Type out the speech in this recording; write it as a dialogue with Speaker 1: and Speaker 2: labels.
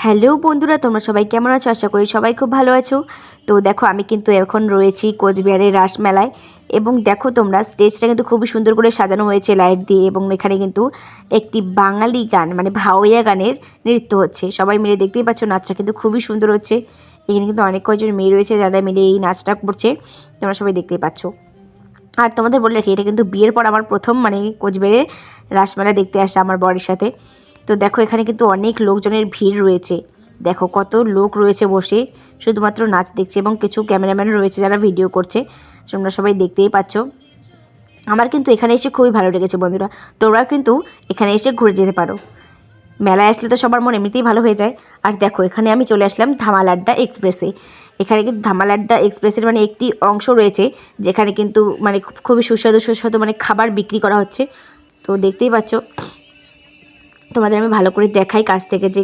Speaker 1: Hello বন্ধুরা, তোমরা সবাই কেমন আছো? আশা করি সবাই খুব ভালো আছো। তো দেখো, আমি কিন্তু এখন রয়েছি কোচবিহারের রাসমেলায়। এবং দেখো তোমরা, স্টেজটা কিন্তু খুবই সুন্দর করে সাজানো হয়েছে লাইট দিয়ে। এবং এখানে কিন্তু একটি বাঙালি গান মানে ভাওয়াইয়া গানের নৃত্য হচ্ছে। সবাই মিলে দেখতেই পাচ্ছ, নাচটা কিন্তু খুবই সুন্দর হচ্ছে। এখানে কিন্তু অনেক কয়েকজন মেয়ে রয়েছে যারা মিলে এই নাচটা করছে, তোমরা সবাই দেখতেই পাচ্ছ। আর তোমাদের বলে রাখি, এটা কিন্তু বিয়ের পর আমার প্রথম মানে কোচবিহারে রাসমেলা দেখতে আসা আমার বরের সাথে। তো দেখো, এখানে কিন্তু অনেক লোকজনের ভিড় রয়েছে। দেখো কত লোক রয়েছে বসে শুধুমাত্র নাচ দেখছে, এবং কিছু ক্যামেরাম্যান রয়েছে যারা ভিডিও করছে। তোমরা সবাই দেখতেই পাচ্ছ। আমার কিন্তু এখানে এসে খুবই ভালো লেগেছে বন্ধুরা। তোমরা কিন্তু এখানে এসে ঘুরে যেতে পারো। মেলায় আসলে তো সবার মন এমনিতেই ভালো হয়ে যায়। আর দেখো, এখানে আমি চলে আসলাম ধামাল আড্ডা এক্সপ্রেসে। এখানে কিন্তু ধামাল আড্ডা এক্সপ্রেসের মানে একটি অংশ রয়েছে যেখানে কিন্তু মানে খুবই সুস্বাদু সুস্বাদু মানে খাবার বিক্রি করা হচ্ছে। তো দেখতেই পাচ্ছ, তোমাদের আমি ভালো করে দেখাই কাছ থেকে যে